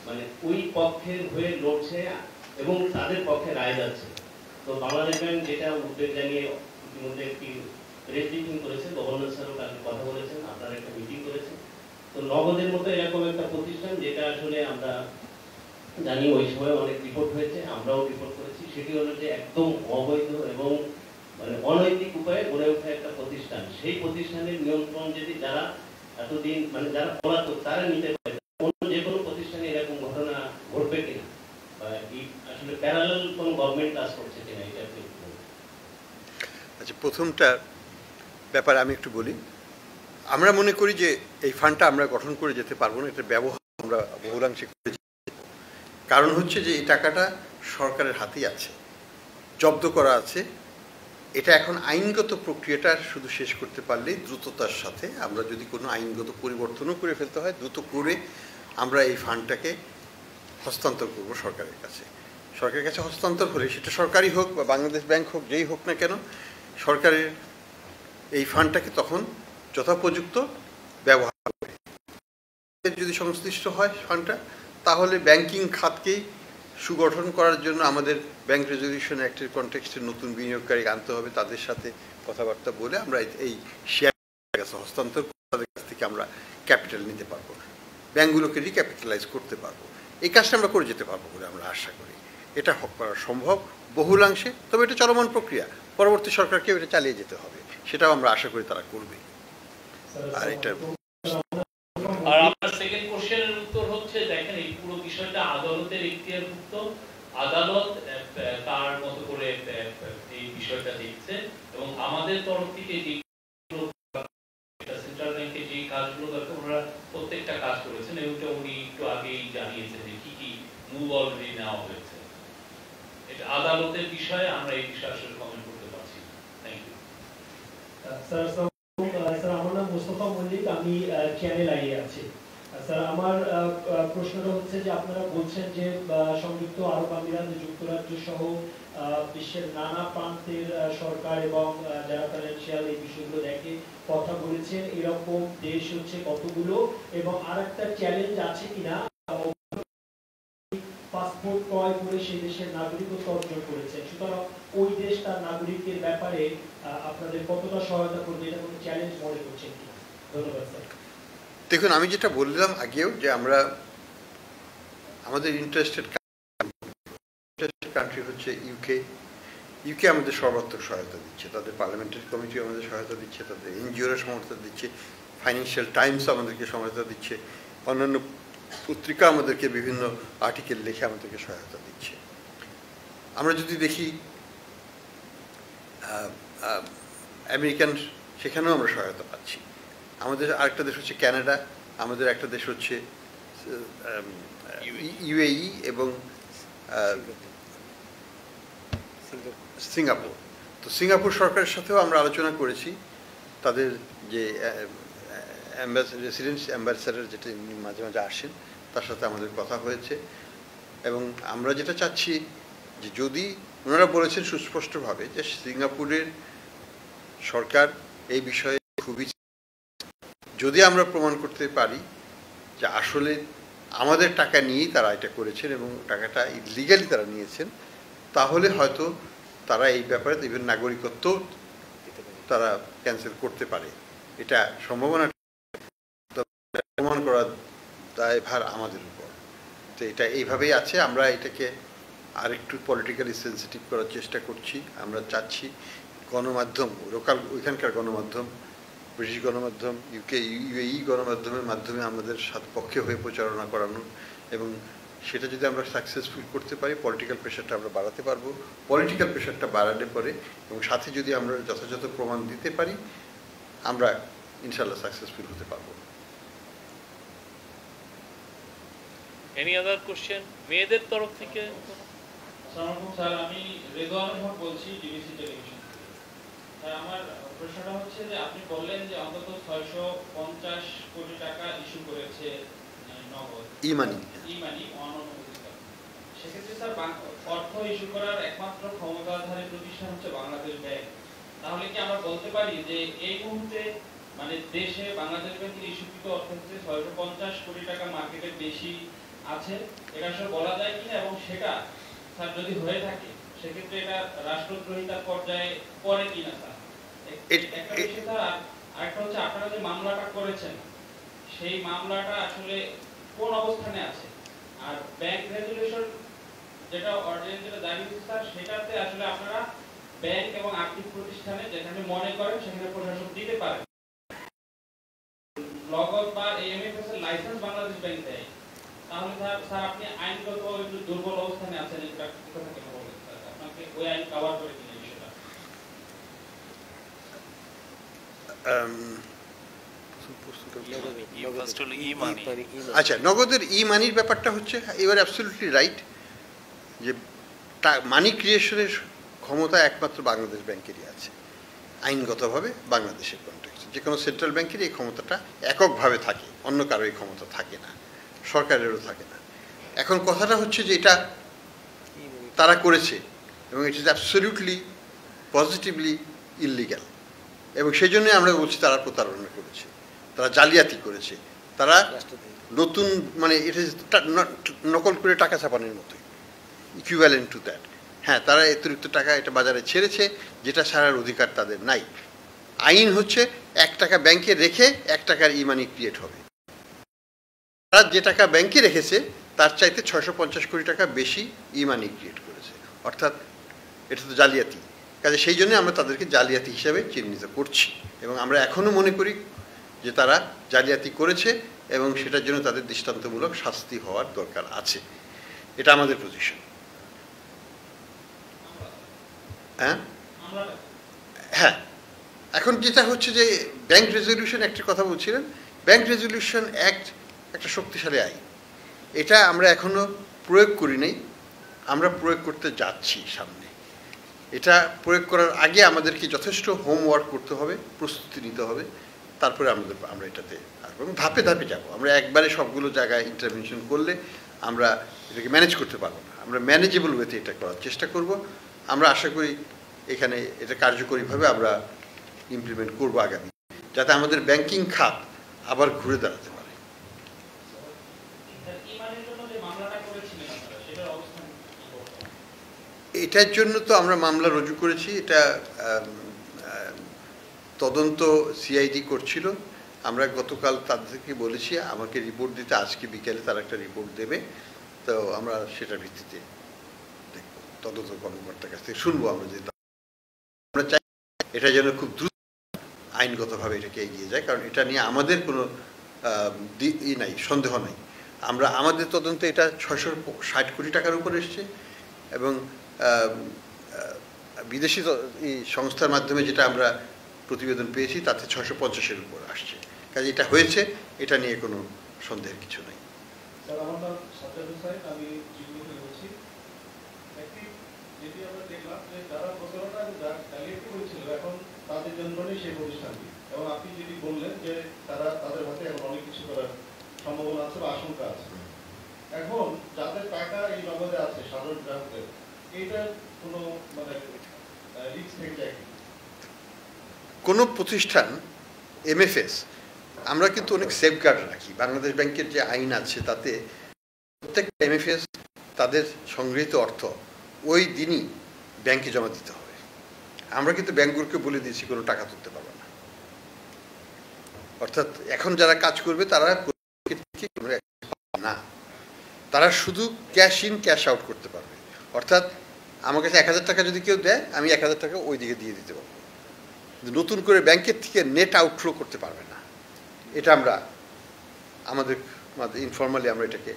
মানে ওই পক্ষের হয়ে লড়ছে এবং তাদের পক্ষে রায় যাচ্ছে। তো বাংলাদেশ ব্যাংক যেটা উদ্বেগ জানিয়ে ইতিমধ্যে একটি প্রেস ব্রিফিং করেছে, গভর্নর স্যারও কালকে কথা বলেছেন, আপনারা একটা মিটিং করেছেন। তো নগদের মতো এরকম একটা প্রতিষ্ঠান, যেটা আসলে আমরা জানি ওই সময় অনেক রিপোর্ট হয়েছে, আমরাও রিপোর্ট করেছি, সেটি হলো যে একদম অবৈধ এবং মানে অনৈতিক উপায়ে গড়ে ওঠা একটা প্রতিষ্ঠান। সেই প্রতিষ্ঠানের নিয়ন্ত্রণ যদি যারা এতদিন মানে যারা পলাতক তারা নিতে পারে, অন্য যে কোনো প্রতিষ্ঠানে এরকম ঘটনা ঘটবে কিনা, বা আসলে প্যারালাল কোন গভর্নমেন্ট কাজ করছে কিনা, এটা আপনি আচ্ছা, প্রথমটা ব্যাপারে আমি একটু বলি। আমরা মনে করি যে এই ফান্ডটা আমরা গঠন করে যেতে পারবো না, এটা ব্যবহার আমরা বহুলাংশে করেছি। কারণ হচ্ছে যে এই টাকাটা সরকারের হাতেই আছে, জব্দ করা আছে। এটা এখন আইনগত প্রক্রিয়াটা শুধু শেষ করতে পারলেই দ্রুততার সাথে, আমরা যদি কোনো আইনগত পরিবর্তনও করে ফেলতে হয় দ্রুত করে আমরা এই ফান্ডটাকে হস্তান্তর করব সরকারের কাছে। সরকারের কাছে হস্তান্তর হলে সেটা সরকারি হোক বা বাংলাদেশ ব্যাংক হোক, যেই হোক না কেন, সরকারের এই ফান্ডটাকে তখন যথোপযুক্ত ব্যবহার করে যদি সংশ্লিষ্ট হয় ফান্ডটা, তাহলে ব্যাংকিং খাতকেই সুগঠন করার জন্য আমাদের ব্যাংক রেজলিউশন অ্যাক্টের কনটেক্সটে নতুন বিনিয়োগকারী আনতে হবে। তাদের সাথে কথাবার্তা বলে আমরা এই শেয়ার কাছে হস্তান্তর তাদের কাছ থেকে আমরা ক্যাপিটাল নিতে পারবো, ব্যাংকগুলোকে রিক্যাপিটালাইজ করতে পারবো। এই কাজটা আমরা করে যেতে পারবো বলে আমরা আশা করি। এটা করা সম্ভব বহুলাংশে, তবে এটা চলমান প্রক্রিয়া, পরবর্তী সরকারকেও এটা চালিয়ে যেতে হবে, সেটাও আমরা আশা করি তারা করবে। আর এটা আর আপনার সেকেন্ড কোশ্চেনের উত্তর হচ্ছে, দেখেন এই পুরো বিষয়টা আদালতের এখতিয়ারভুক্ত, আদালত তার মতো করে এই বিষয়টা দেখছে, এবং আমাদের তরফ থেকে যে সেন্ট্রাল ব্যাংকে যে কাজগুলো দরকার ওনারা প্রত্যেকটা কাজ করেছেন, এবং উনি একটু আগেই জানিয়েছেন যে কি কি মুভ অলরেডি নেওয়া হয়েছে। এটা আদালতের বিষয়ে, আমরা এই বিষয়ে আসলে কমেন্ট করতে পারছি। Thank you sir. আমার নাম মোস্তফা মল্লিক, আমি চ্যানেল আই আছি। স্যার, আমার প্রশ্নটা হচ্ছে যে আপনারা বলছেন যে সংযুক্ত আরব আমিরাত যুক্তরাজ্য সহ বিশ্বের নানা প্রান্তের সরকার এবং যারা ফাইন্যান্সিয়াল এই বিষয়গুলো দেখে কথা বলেছেন, এরকম দেশ হচ্ছে কতগুলো, এবং আর একটা চ্যালেঞ্জ আছে কিনা পাসপোর্ট ক্রয় করে সেই দেশের নাগরিকত্ব অর্জন করেছে, সুতরাং ওই দেশ তার নাগরিকের ব্যাপারে আপনাদের কতটা সহায়তা করবে, এটা কোনো চ্যালেঞ্জ মনে করছেন কিনা? ধন্যবাদ স্যার। দেখুন, আমি যেটা বললাম আগেও যে আমরা আমাদের ইন্টারেস্টেড কান্ট্রি হচ্ছে ইউকে। ইউকে আমাদের সর্বাত্মক সহায়তা দিচ্ছে, তাদের পার্লামেন্টারি কমিটি আমাদের সহায়তা দিচ্ছে, তাদের এনজিওরা সহায়তা দিচ্ছে, ফাইন্যান্সিয়াল টাইমস আমাদেরকে সহায়তা দিচ্ছে, অন্যান্য পত্রিকা আমাদেরকে বিভিন্ন আর্টিকেল লিখে আমাদেরকে সহায়তা দিচ্ছে। আমরা যদি দেখি আমেরিকান, সেখানেও আমরা সহায়তা পাচ্ছি। আমাদের আরেকটা দেশ হচ্ছে কানাডা, আমাদের একটা দেশ হচ্ছে ইউএই এবং সিঙ্গাপুর। তো সিঙ্গাপুর সরকারের সাথেও আমরা আলোচনা করেছি, তাদের যে রেসিডেন্স অ্যাম্বাসেডর যেটা মাঝে মাঝে আসেন, তার সাথে আমাদের কথা হয়েছে। এবং আমরা যেটা চাচ্ছি যে যদি ওনারা বলেছেন সুস্পষ্টভাবে যে সিঙ্গাপুরের সরকার এই বিষয়ে খুবই, যদি আমরা প্রমাণ করতে পারি যে আসলে আমাদের টাকা নিয়েই তারা এটা করেছেন এবং টাকাটা ইলিগালি তারা নিয়েছেন, তাহলে হয়তো তারা এই ব্যাপারে ইভেন নাগরিকত্ব তারা ক্যান্সেল করতে পারে। এটা সম্ভাবনা প্রমাণ করার দায়ভার আমাদের উপর। তো এটা এইভাবেই আছে। আমরা এটাকে আরেকটু পলিটিক্যালি সেন্সিটিভ করার চেষ্টা করছি। আমরা চাচ্ছি গণমাধ্যম, লোকাল ওইখানকার গণমাধ্যম, ব্রিটিশ গণমাধ্যম, ইউএই গণমাধ্যমের মাধ্যমে আমাদের পক্ষে হয়ে প্রচারণা করানো, এবং সেটা যদি আমরা সাকসেসফুল করতে পারি পলিটিক্যাল প্রেশারটা আমরা বাড়াতে পারবো। পলিটিক্যাল প্রেশারটা বাড়ালে পরে এবং সাথে যদি আমরা যথাযথ প্রমাণ দিতে পারি, আমরা ইনশাল্লাহ সাকসেসফুল হতে পারবো। এনি আদার কোশ্চেন মেয়েদের তরফ থেকে? স্যার, আমি রেদওয়ানুল হক বলছি, ডিবিসি টেলিভিশন। আমার প্রশ্নটা হচ্ছে যে আপনি বললেন যে অন্তত 650 কোটি টাকা ইস্যু করেছে নগদ ই-মানি অননুমোদিত। সেক্ষেত্রে স্যার অর্থ ইস্যু করার একমাত্র ক্ষমতাধারী প্রতিষ্ঠান হচ্ছে বাংলাদেশ ব্যাংক। তাহলে কি আমরা বলতে পারি যে এই মুহূর্তে মানে দেশে বাংলাদেশ ব্যাংকের ইস্যুকৃত অর্থ হচ্ছে 650 কোটি টাকা মার্কেটের বেশি আছে, এটা আসলে বলা যায় কিনা? এবং সেটা স্যার যদি হয়ে থাকে সেক্ষেত্রে এটা রাষ্ট্রদ্রোহিতার পর্যায়ে পড়ে কিনা স্যার? একটা বিষয় স্যার, আরেকটা হচ্ছে আপনারা যে মামলাটা করেছেন সেই মামলাটা আসলে কোন অবস্থানে আছে? আর ব্যাংক রেজুলেশন যেটা অর্ডিন্যান্স যেটা জারি হয়েছে স্যার, সেটাতে আসলে আপনারা ব্যাংক এবং আর্থিক প্রতিষ্ঠানে যেখানে মনে করেন সেখানে প্রশাসন দিতে পারেন, নগদ বা এমএফএস এর লাইসেন্স বাংলাদেশ ব্যাংক দেয়, তাহলে স্যার আপনি আইনগত একটু দুর্বল অবস্থানে আছেন, এটা কথা কেন বলেন স্যার? আপনাকে ওই আইন কভার করে কিনা বিষয়টা? আচ্ছা, নগদের ই-মানির ব্যাপারটা হচ্ছে এবার অ্যাবসলিউটলি রাইট যে মানি ক্রিয়েশনের ক্ষমতা একমাত্র বাংলাদেশ ব্যাংকেরই আছে আইনগতভাবে। বাংলাদেশের কনটেক্সটে যে কোনো সেন্ট্রাল ব্যাংকেরই এই ক্ষমতাটা এককভাবে থাকে, অন্য কারো এই ক্ষমতা থাকে না। সরকারেরও থাকে না। এখন কথাটা হচ্ছে যে এটা তারা করেছে এবং it is absolutely positively illegal, এবং সেই জন্যই আমরা বলছি তারা প্রতারণা করেছে, তারা জালিয়াতি করেছে, তারা নতুন মানে এটা নকল করে টাকা ছাপানোর মতোই, ইকুইভ্যালেন্ট টু দ্যাট। হ্যাঁ, তারা অতিরিক্ত টাকা এটা বাজারে ছেড়েছে, যেটা ছাড়ার অধিকার তাদের নাই। আইন হচ্ছে 1 টাকা ব্যাংকে রেখে 1 টাকার ইমানি ক্রিয়েট হবে। তারা যে টাকা ব্যাংকে রেখেছে তার চাইতে 650 কোটি টাকা বেশি ইমানি ক্রিয়েট করেছে, অর্থাৎ এটা তো জালিয়াতি। কাজে সেই জন্য আমরা তাদেরকে জালিয়াতি হিসাবে চিহ্নিত করছি, এবং আমরা এখনও মনে করি যে তারা জালিয়াতি করেছে এবং সেটার জন্য তাদের দৃষ্টান্তমূলক শাস্তি হওয়ার দরকার আছে। এটা আমাদের পজিশন। হ্যাঁ, এখন যেটা হচ্ছে যে ব্যাংক রেজলিউশন অ্যাক্টের কথা বলছিলেন, ব্যাংক রেজলিউশন অ্যাক্ট একটা শক্তিশালী আইন, এটা আমরা এখনো প্রয়োগ করি নাই, আমরা প্রয়োগ করতে যাচ্ছি সামনে। এটা প্রয়োগ করার আগে আমাদেরকে যথেষ্ট হোমওয়ার্ক করতে হবে, প্রস্তুতি নিতে হবে, তারপরে আমরা এটাতে আসবো এবং ধাপে ধাপে যাব। আমরা একবারে সবগুলো জায়গায় ইন্টারভেনশন করলে আমরা এটাকে ম্যানেজ করতে পারবো না, আমরা ম্যানেজেবল ওয়েতে এটা করার চেষ্টা করব। আমরা আশা করি এখানে এটা কার্যকরীভাবে আমরা ইমপ্লিমেন্ট করবো আগামী, যাতে আমাদের ব্যাংকিং খাত আবার ঘুরে দাঁড়াতে পারে। এটার জন্য তো আমরা মামলা রুজু করেছি, এটা তদন্ত সিআইডি করছিল। আমরা গতকাল তাদেরকে বলেছি আমাকে রিপোর্ট দিতে, আজকে বিকেলে তারা একটা রিপোর্ট দেবে, তো আমরা সেটার ভিত্তিতে দেখব, তদন্ত কর্মকর্তার কাছ থেকে শুনবো আমরা যে আমরা চাই এটা যেন খুব দ্রুত আইনগতভাবে এটাকে এগিয়ে যায়, কারণ এটা নিয়ে আমাদের কোনো নাই, সন্দেহ নাই। আমাদের তদন্তে এটা 660 কোটি টাকার উপরে এসছে, এবং বিদেশি সংস্থার মাধ্যমে যেটা আমরা প্রতিবেদন পেয়েছি তাতে 650-এর উপর আসছে। কাজে এটা হয়েছে, এটা নিয়ে কোনো সন্দেহের কিছু নেই। স্যার, আমার নাম সাজ্জাদ হোসেন, আমি জিগুতে বলছি। যেটি আমরা দেখলাম যে যারা প্রচারণা জালিয়াতি করেছিল এখন তাদের জন্যই সেই প্রতিষ্ঠানটি, এবং আপনি যেটি বললেন যে তাদের হাতে এখন অনেক কিছু করার সম্ভাবনা আছে বা আশঙ্কা আছে। এখন যাদের টাকা এই নগদে আছে সাধারণ গ্রাহকদের, এইটার কোনো মানে রিস্ক থেকে যায় কি? কোনো প্রতিষ্ঠান এমএফএস আমরা কিন্তু অনেক সেফগার্ড রাখি। বাংলাদেশ ব্যাংকের যে আইন আছে তাতে প্রত্যেকটা এমএফএস তাদের সংগৃহীত অর্থ ওই দিনই ব্যাংকে জমা দিতে হবে। আমরা কিন্তু ব্যাংকগুলোকে বলে দিয়েছি কোনো টাকা তুলতে পারবে না, অর্থাৎ এখন যারা কাজ করবে তারা না, তারা শুধু ক্যাশ ইন ক্যাশ আউট করতে পারবে। অর্থাৎ আমার কাছে 1000 টাকা যদি কেউ দেয়, আমি 1000 টাকা ওই দিকে দিয়ে দিতে পারবো, নতুন করে ব্যাংকের থেকে নেট আউটফ্লো করতে পারবে না। এটা আমরা আমাদের ইনফর্মালি আমরা এটাকে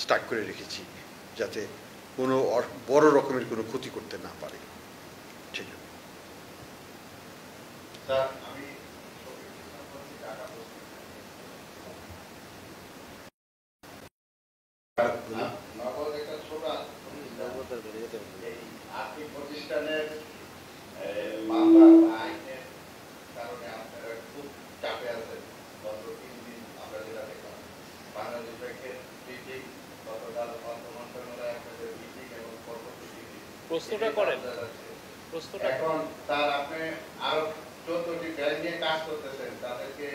স্টার্ট করে রেখেছি, যাতে কোনো বড় রকমের কোনো ক্ষতি করতে না পারে। ঠিক আছে, আর্থিক প্রতিষ্ঠানের মামলা আইনের কারণে আপনারা খুব চাপে আছেন। গত 3 দিন আমরা যেটা দেখলাম, বাংলাদেশ ব্যাংকের মিটিং, গতকাল অর্থ মন্ত্রণালয়ে আপনাদের মিটিং এবং পরবর্তী মিটিং প্রশ্নটা করেন। এখন স্যার আপনি আরো 14টি ব্যাংক নিয়ে কাজ করতেছেন, তাদেরকে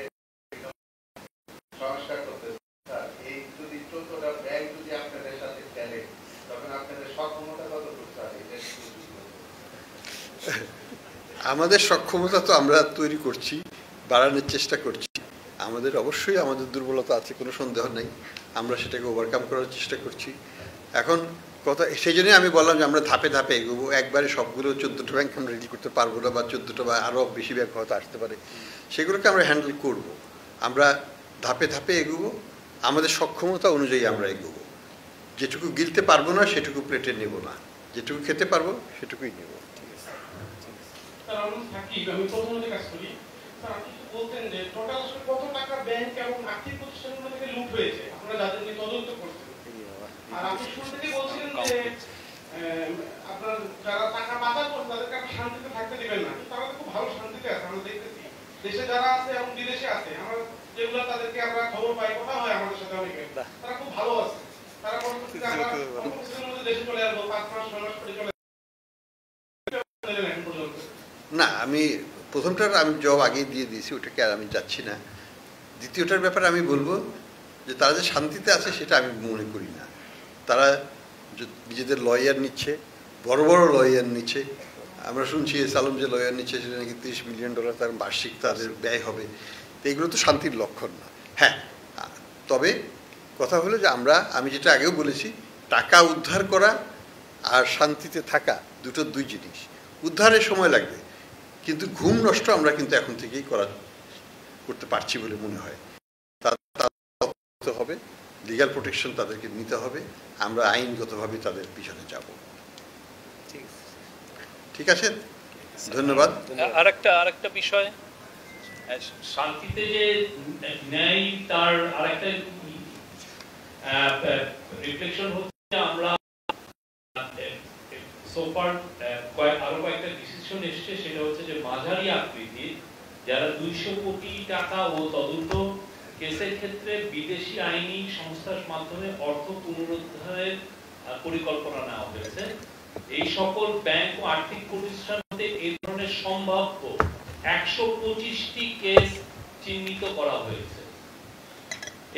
সংস্কার করতেছেন। স্যার, এই যদি 14টা ব্যাংক যদি আপনাদের সাথে খেলে, তখন আপনাদের সক্ষমতা কতটুকু? স্যার, এটা আমাদের সক্ষমতা তো আমরা তৈরি করছি, বাড়ানোর চেষ্টা করছি। আমাদের অবশ্যই আমাদের দুর্বলতা আছে, কোনো সন্দেহ নেই, আমরা সেটাকে ওভারকাম করার চেষ্টা করছি। এখন কথা সেই জন্যই আমি বললাম যে আমরা ধাপে ধাপে এগোবো। একবারে সবগুলো 14টা ব্যাংক আমরা রেডি করতে পারবো না, বা 14টা বা আরও বেশি ব্যাংক হয়তো আসতে পারে, সেগুলোকে আমরা হ্যান্ডেল করব। আমরা ধাপে ধাপে এগোবো, আমাদের সক্ষমতা অনুযায়ী আমরা এগোবো। যেটুকু গিলতে পারবো না সেটুকু প্লেটে নেব না, যেটুকু খেতে পারবো সেটুকুই নেব। আমি প্রথমে কাজ করি। স্যার, আপনি বলতেন যে টোটাল আসলে কত টাকা ব্যাংক এবং আর্থিক প্রতিষ্ঠানগুলো থেকে লুট হয়েছে, আপনারা যাদের নিয়ে তদন্ত করছেন। আর আপনি শুরু থেকে বলছিলেন যে আপনার যারা টাকা পাচার করছে তাদেরকে আপনি শান্তিতে থাকতে দেবেন না, তারা তো খুব ভালো শান্তিতে আছে। আমরা দেখতেছি দেশে যারা আছে এবং বিদেশে আছে, আমরা যে যেগুলো তাদেরকে আমরা খবর পাই, কথা হয় আমাদের সাথে অনেকে, তারা খুব ভালো আছে, তারা পরবর্তীতে আমরা অল্প কিছুদিনের মধ্যে দেশে চলে আসবো, 5 মাস 6 মাস পরে চলে এখন পর্যন্ত। না, আমি প্রথমটার আমি জবাব আগেই দিয়ে দিয়েছি, ওটাকে আর আমি যাচ্ছি না। দ্বিতীয়টার ব্যাপারে আমি বলবো যে তারা যে শান্তিতে আছে সেটা আমি মনে করি না। তারা নিজেদের লয়ার নিচ্ছে, বড় বড় লয়ার নিচ্ছে। আমরা শুনছি সালম যে লয়ার নিচ্ছে সেটা নাকি $30 মিলিয়ন তার বার্ষিক তাদের ব্যয় হবে। তো এগুলো তো শান্তির লক্ষণ না। হ্যাঁ, তবে কথা হলো যে আমি যেটা আগেও বলেছি, টাকা উদ্ধার করা আর শান্তিতে থাকা দুই জিনিস। উদ্ধারের সময় লাগবে, কিন্তু ঘুম নষ্ট আমরা কিন্তু এখন থেকেই করতে পারছি বলে মনে হয়। তাদের হবে, লিগ্যাল প্রোটেকশন তাদেরকে নিতে হবে, আমরা আইনগতভাবে তাদের পিছনে যাব। ঠিক আছে, ধন্যবাদ। আরেকটা বিষয়, শান্তিতে যে ন্যায় তার আরেকটা রিফ্লেকশন হচ্ছে, আমরা সোফার আরো কয়েকটা ডিসিশন এসছে, সেটা হচ্ছে যে মাঝারি আকৃতির যারা 200 কোটি টাকা ও তদন্ত কেসের ক্ষেত্রে বিদেশি আইনি সংস্থার মাধ্যমে অর্থ পুনরুদ্ধারের পরিকল্পনা নেওয়া হয়েছে। এই সকল ব্যাংক ও আর্থিক প্রতিষ্ঠানতে এই ধরনের সম্ভাব্য 125টি কেস চিহ্নিত করা হয়েছে।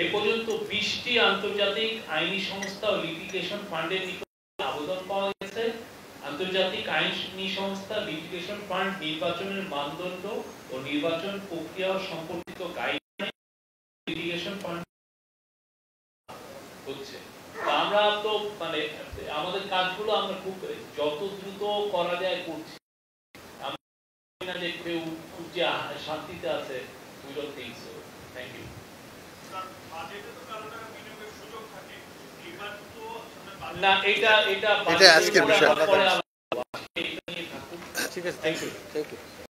এ পর্যন্ত 20টি আন্তর্জাতিক আইনি সংস্থা ও লিটিগেশন ফান্ডের নিকট আবেদন পাওয়া গেছে। আন্তর্জাতিক আইনি সংস্থা লিটিগেশন ফান্ড নির্বাচনের মানদণ্ড ও নির্বাচন প্রক্রিয়া সম্পর্কিত গাইডলাইন লিটিগেশন ফান্ড হচ্ছে। আমরা তো মানে আমাদের কাজগুলো আমরা খুব যত দ্রুত করা যায় করছি। আমরা যে কেউ খুব যে শান্তিতে আছে, we don't think so. Thank you. না, এটা আজকের বিষয়। পরে ঠিক আছে, থ্যাংক ইউ।